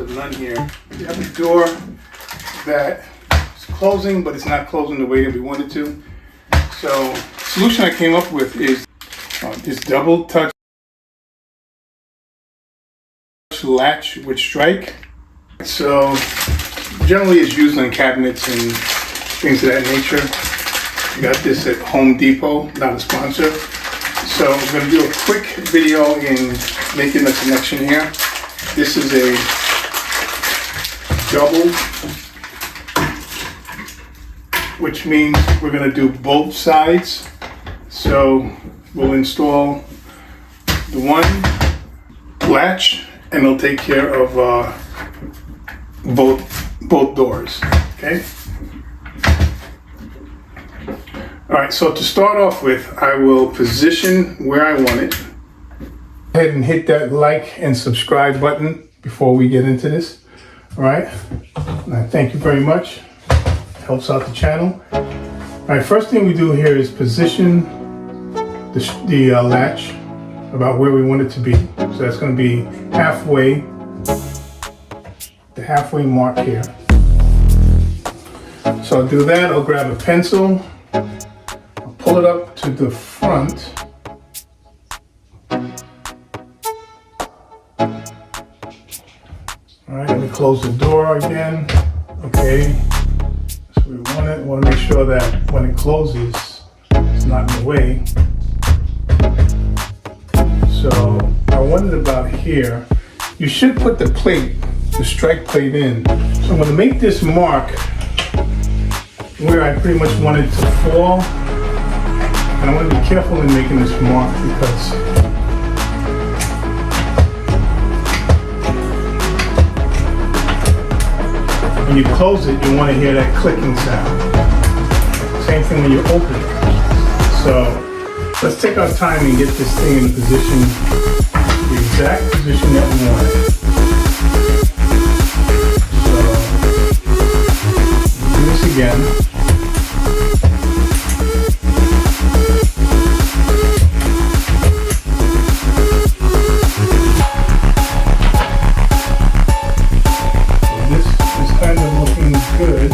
to none here. We have a door that is closing, but it's not closing the way that we want it to. So the solution I came up with is this double touch latch with strike. So generally it's used on cabinets and things of that nature. I got this at Home Depot, not a sponsor. So I'm going to do a quick video in making the connection here. This is a double, which means we're going to do both sides. So we'll install the one latch and it'll take care of both doors, okay? All right, so to start off with, I will position where I want it. Go ahead and hit that like and subscribe button before we get into this, all right? Thank you very much, it helps out the channel. All right, first thing we do here is position the latch about where we want it to be. So that's gonna be halfway, the halfway mark here. So I'll do that, I'll grab a pencil, pull it up to the front. All right, let me close the door again. Okay, so we want to make sure that when it closes, it's not in the way. So I want it about here. You should put the plate, the strike plate in. So I'm going to make this mark where I pretty much want it to fall. And I want to be careful in making this mark because when you close it, you want to hear that clicking sound. Same thing when you open it. So let's take our time and get this thing in the position, the exact position that we want it. So do this again. Good.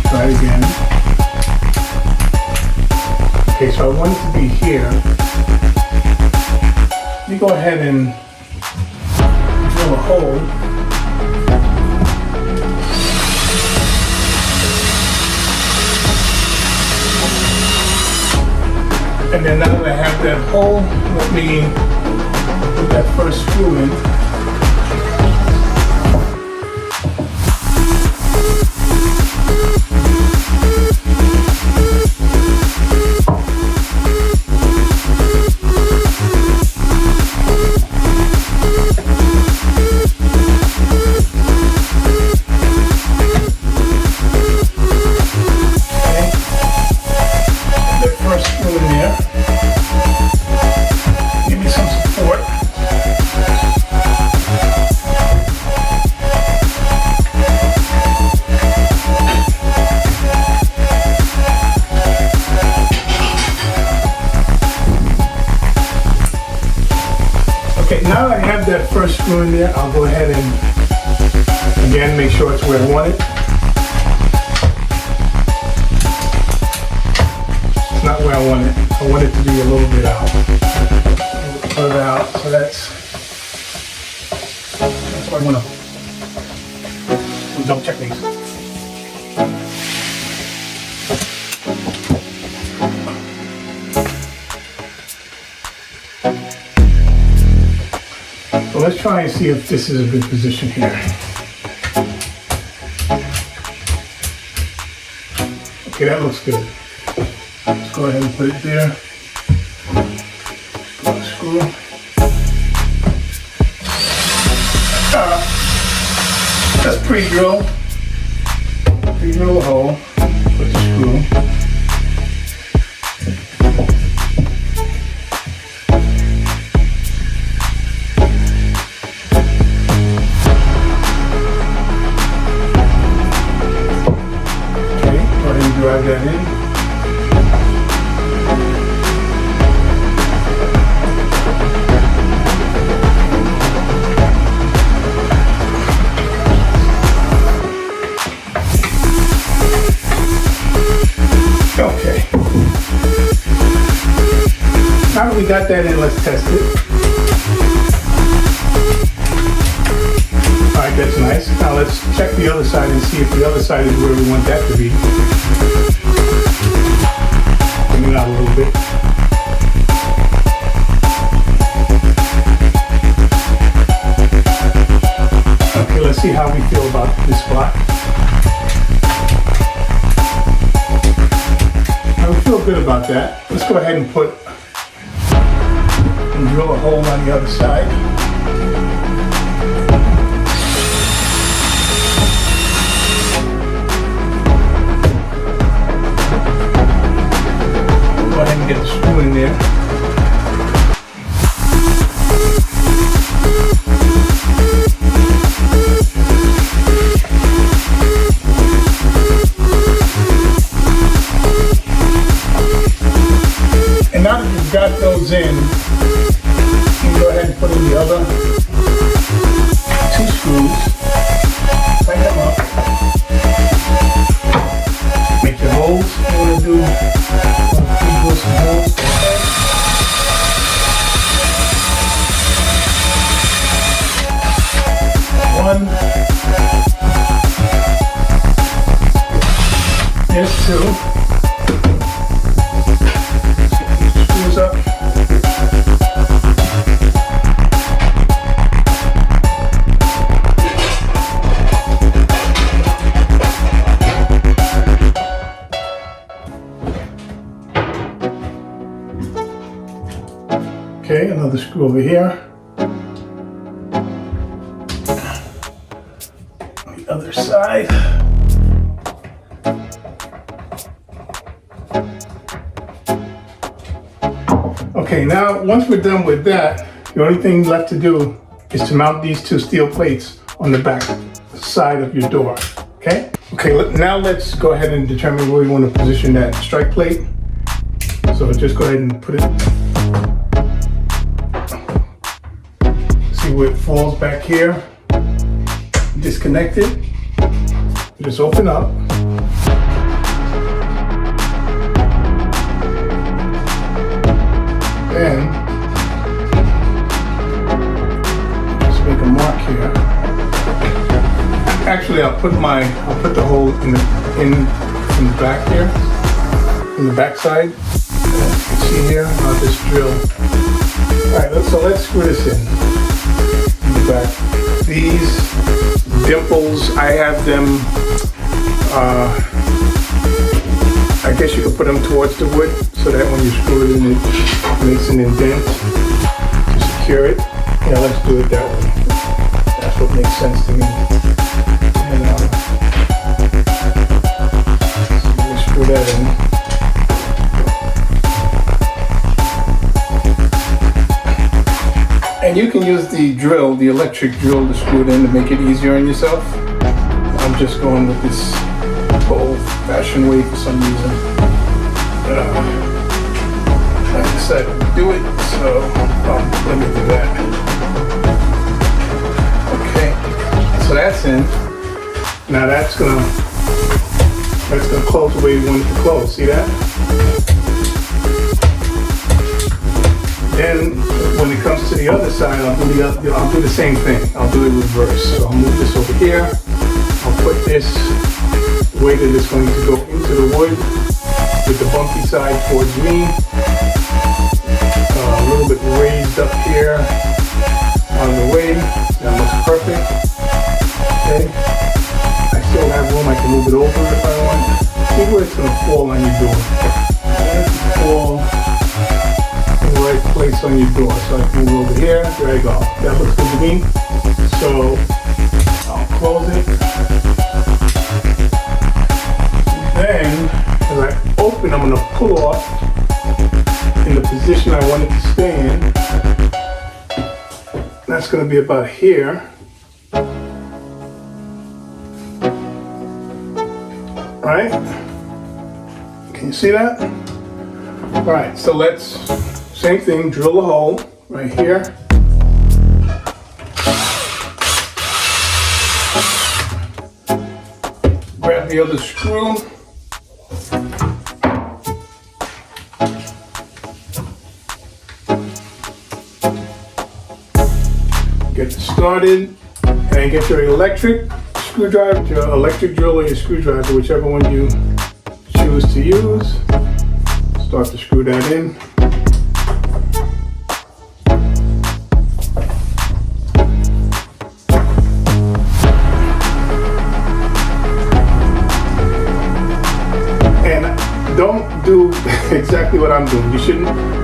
Try it again. Okay, so I want it to be here. Let me go ahead and drill a hole. And then now that I have that hole, let me put that first screw in. Okay, now that I have that first screw in there, I'll go ahead and again make sure it's where I want it. It's not where I want it. I want it to be a little bit out. Put it out. So that's what I want to. We'll double check these. So let's try and see if this is a good position here. Okay, that looks good. Let's go ahead and put it there. Screw. Let's pre-drill. Pre-drill a hole. Put the screw. Drive that in. we got that in, let's test it. All right, that's nice. Now let's check the other side and see if the other side is where we want that to be. Bring it out a little bit. Okay, let's see how we feel about this spot. I feel good about that. Let's go ahead and drill a hole on the other side. Go ahead and get the screw in there. And now that you've got those in, you can go ahead and put in the other 2 screws. Tighten them up. Make your holes. You want to do some holes. One. There's 2. Up. Okay, another screw over here. On the other side. Okay, now once we're done with that, the only thing left to do is to mount these 2 steel plates on the back side of your door, okay? Okay, now let's go ahead and determine where we want to position that strike plate. So just go ahead and put it, see where it falls back here. Disconnect it, just open up. And just make a mark here. Actually, I'll put the hole in the back here, in the back side. You can see here. I'll just drill. All right, so let's screw this in the back. These dimples, I have them. I guess you could put them towards the wood so that when you screw it in, it makes an indent to secure it. Yeah, let's do it that way. That's what makes sense to me. And so we'll screw that in. And you can use the drill, the electric drill, to screw it in to make it easier on yourself. I'm just going with this old-fashioned way for some reason. I decided to do it, so let me do that. Okay, so that's in. Now that's gonna close the way we want it to close. See that? Then when it comes to the other side, I'll do the same thing. I'll do it reverse. So I'll move this over here. I'll put this the way that it's going to go into the wood with the bumpy side towards me. A little bit raised up here on the way. That looks perfect. Okay. I still have room. I can move it over if I want. See where it's going to fall on your door. Fall in the right place on your door. So I can move over here. There I go. That looks good to me. So I'll close it. Then, as I open, I'm going to pull off in the position I want it to stay in. That's going to be about here. Right? Can you see that? All right, so let's, same thing, drill a hole right here. Grab the other screw. started and get your electric screwdriver, your electric drill or your screwdriver, whichever one you choose to use. Start to screw that in. And don't do exactly what I'm doing.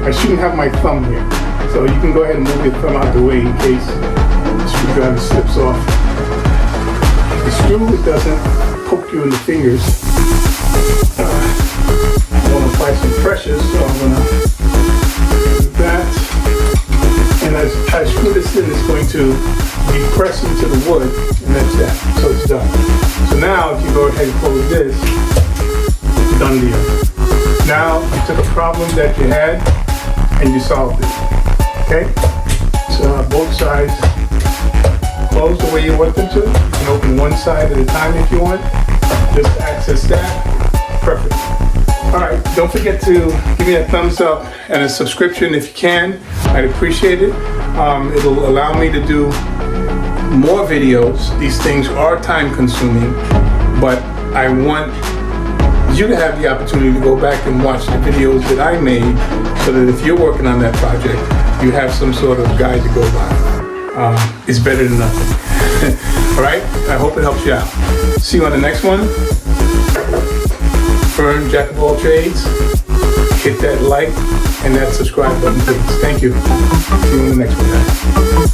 I shouldn't have my thumb here. So you can go ahead and move your thumb out the way in case the screwdriver slips off. The screw doesn't poke you in the fingers. I want to apply some pressure, so I'm going to do that. And as I screw this in, it's going to be pressed into the wood, and that's that. So it's done. So now, if you go ahead and close this, done deal. Now you took a problem that you had and you solved it. Okay? So both sides close the way you want them to. You can open one side at a time if you want. Just to access that. Perfect. Alright, don't forget to give me a thumbs up and a subscription if you can. I'd appreciate it. It'll allow me to do more videos. These things are time consuming, but I want you to have the opportunity to go back and watch the videos that I made so that if you're working on that project, you have some sort of guide to go by. It's better than nothing. All right? I hope it helps you out. See you on the next one. Vern, Jack of all trades. Hit that like and that subscribe button, please. Thank you. See you on the next one.